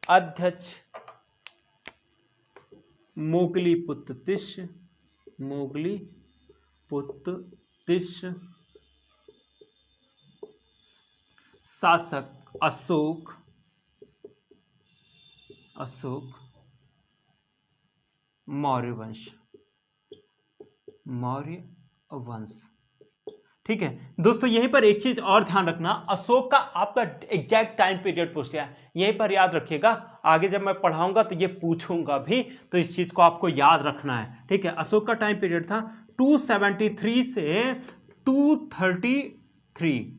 अध्यक्ष मोगलीपुत्र तिष्ठ, शासक अशोक मौर्य वंश। ठीक है दोस्तों, यहीं पर एक चीज और ध्यान रखना, अशोक का आपका एग्जैक्ट टाइम पीरियड पूछ लिया है, यहीं पर याद रखिएगा। आगे जब मैं पढ़ाऊंगा तो ये पूछूंगा भी, तो इस चीज को आपको याद रखना है। ठीक है, अशोक का टाइम पीरियड था 273 से 233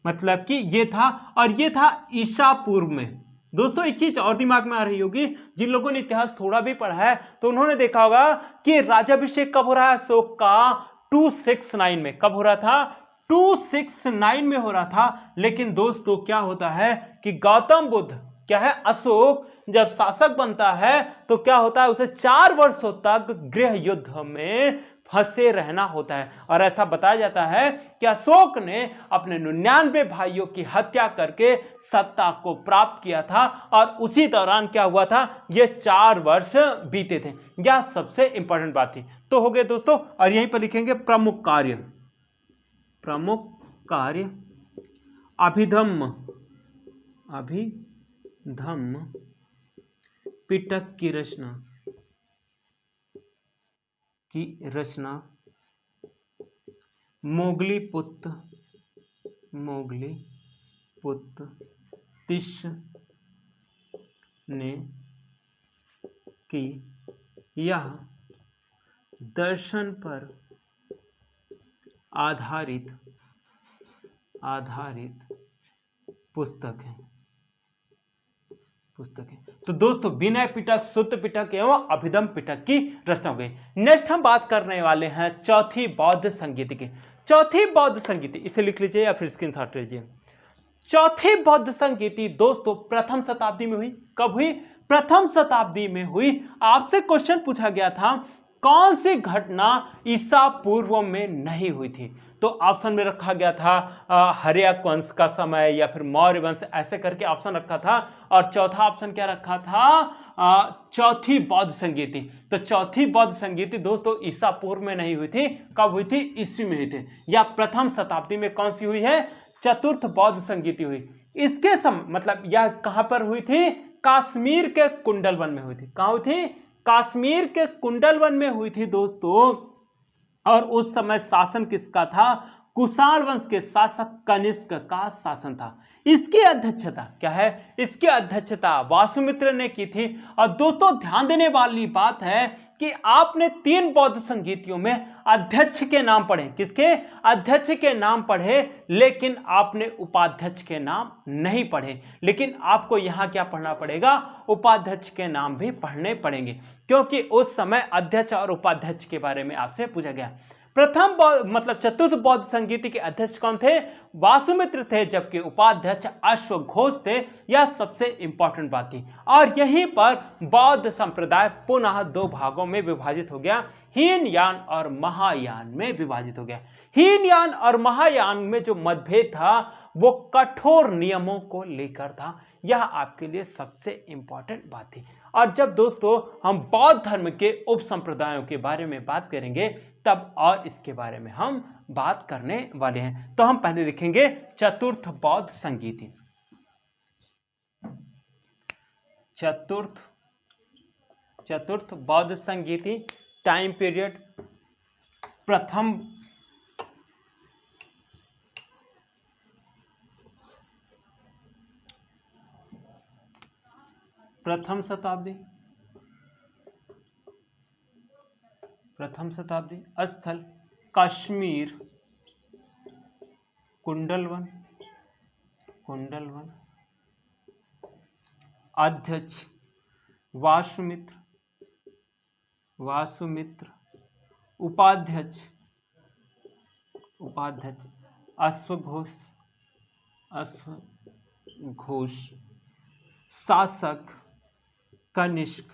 मतलब कि ये था, और ये था ईसा पूर्व में। दोस्तों एक चीज और दिमाग में आ रही होगी, जिन लोगों ने इतिहास थोड़ा भी पढ़ा है तो उन्होंने देखा होगा कि राज्याभिषेक कब हो रहा है अशोक का? 269 में। कब हो रहा था? 269 में हो रहा था। लेकिन दोस्तों क्या होता है कि गौतम बुद्ध क्या है, अशोक जब शासक बनता है तो क्या होता है, उसे 4 वर्षों तक गृह युद्ध में फंसे रहना होता है। और ऐसा बताया जाता है कि अशोक ने अपने 99 भाइयों की हत्या करके सत्ता को प्राप्त किया था। और उसी दौरान क्या हुआ था, ये 4 वर्ष बीते थे। यह सबसे इंपॉर्टेंट बात थी। तो हो गए दोस्तों, और यहीं पर लिखेंगे प्रमुख कार्य अभिधम्म पिटक की रचना मोगलीपुत्र तिष्ठ ने की। यह दर्शन पर आधारित पुस्तक है। तो दोस्तों विनय पिटक, सुत्त पिटक एवं अभिधम्म पिटक की रचना हो गई। नेक्स्ट हम बात करने वाले हैं चौथी बौद्ध संगीति की। चौथी बौद्ध संगीति, इसे लिख लीजिए या फिर स्क्रीनशॉट लीजिए। चौथी बौद्ध संगीति दोस्तों प्रथम शताब्दी में हुई। कब हुई? प्रथम शताब्दी में हुई। आपसे क्वेश्चन पूछा गया था कौन सी घटना ईसा पूर्व में नहीं हुई थी, तो ऑप्शन में रखा गया था हर्यक वंश का समय या फिर मौर्य वंश, ऐसे करके ऑप्शन रखा था। और चौथा ऑप्शन क्या रखा था, चौथी बौद्ध संगीति। तो चौथी बौद्ध संगीति दोस्तों ईसा पूर्व में नहीं हुई थी, कब हुई थी, ईस्वी में हुई थी, या प्रथम शताब्दी में कौन सी हुई है, चतुर्थ बौद्ध संगीति हुई। इसके मतलब यह कहां पर हुई थी, कश्मीर के कुंडलवन में हुई थी। कहां हुई थी, कश्मीर के कुंडलवन में हुई थी दोस्तों। और उस समय शासन किसका था, कुषाण वंश के शासक कनिष्क का शासन था। इसकी अध्यक्षता क्या है, इसकी अध्यक्षता वासुमित्र ने की थी। और दोस्तों ध्यान देने वाली बात है कि आपने 3 बौद्ध संगीतियों में अध्यक्ष के नाम पढ़े, किसके, अध्यक्ष के नाम पढ़े, लेकिन आपने उपाध्यक्ष के नाम नहीं पढ़े। लेकिन आपको यहां क्या पढ़ना पड़ेगा, उपाध्यक्ष के नाम भी पढ़ने पड़ेंगे, क्योंकि उस समय अध्यक्ष और उपाध्यक्ष के बारे में आपसे पूछा गया। प्रथम चतुर्थ बौद्ध संगीति के अध्यक्ष कौन थे, वासुमित्र थे, जबकि उपाध्यक्ष अश्वघोष थे। यह सबसे इंपॉर्टेंट बात थी। और यहीं पर बौद्ध संप्रदाय पुनः 2 भागों में विभाजित हो गया, हीनयान और महायान में विभाजित हो गया। हीनयान और महायान में जो मतभेद था वो कठोर नियमों को लेकर था। यह आपके लिए सबसे इंपॉर्टेंट बात थी। और जब दोस्तों हम बौद्ध धर्म के उप संप्रदायों के बारे में बात करेंगे तब और इसके बारे में हम बात करने वाले हैं। तो हम पहले लिखेंगे चतुर्थ बौद्ध संगीति। चतुर्थ बौद्ध संगीति टाइम पीरियड प्रथम शताब्दी, स्थल कश्मीर कुंडलवन, अध्यक्ष वासुमित्र, उपाध्यक्ष अश्वघोष, शासक कनिष्क,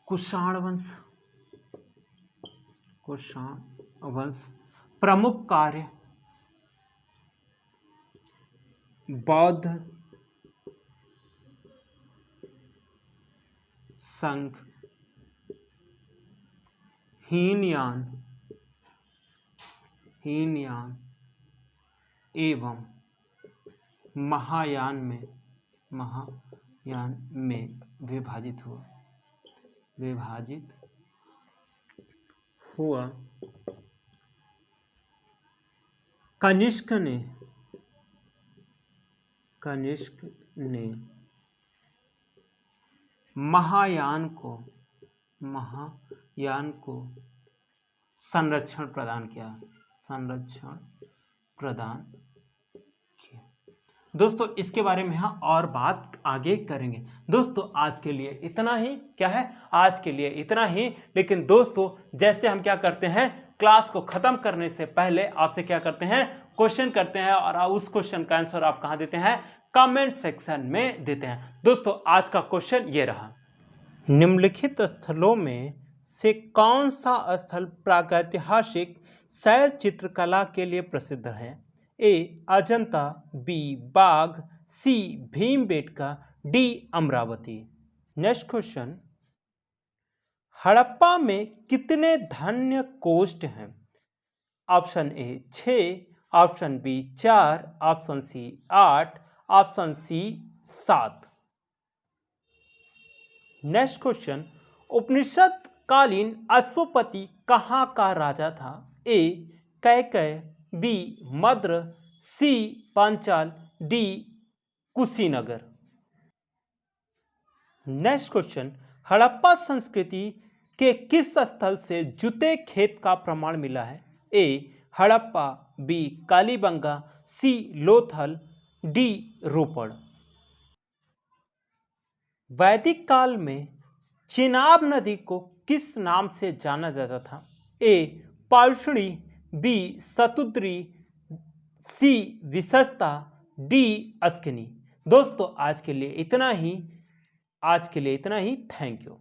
कुषाण वंश, प्रमुख कार्य बौद्ध संघ, हीनयान एवं महायान में विभाजित हुआ। कनिष्क ने महायान को संरक्षण प्रदान किया। दोस्तों इसके बारे में हम और बात आगे करेंगे। दोस्तों आज के लिए इतना ही, क्या है, आज के लिए इतना ही। लेकिन दोस्तों जैसे हम क्या करते हैं, क्लास को खत्म करने से पहले आपसे क्या करते हैं, क्वेश्चन करते हैं, और उस क्वेश्चन का आंसर आप कहां देते हैं, कमेंट सेक्शन में देते हैं। दोस्तों आज का क्वेश्चन ये रहा, निम्नलिखित स्थलों में से कौन सा स्थल प्रागैतिहासिक शैल चित्रकला के लिए प्रसिद्ध है। ए Ajanta, B Bagh, C Bhimbetka, D Amaravati. Next question, Harappa में कितने धान्य कोष्ठ हैं। Option A 6, option B 4, option C 8, option C 7। Next question, Upanishad कालीन अश्वपति कहाँ का राजा था। A Kaikeya, B Madra, C Panchala, D Kushinagar. Next question, Harappa संस्कृति के किस स्थल से जूते खेत का प्रमाण मिला है। ए हड़प्पा, बी कालीबंगा, सी लोथल, डी रोपड़। वैदिक काल में चिनाब नदी को किस नाम से जाना जाता था। ए पारुषणी, बी सतुद्री, सी विशस्ता, डी अस्किनी। दोस्तों आज के लिए इतना ही। Thank you.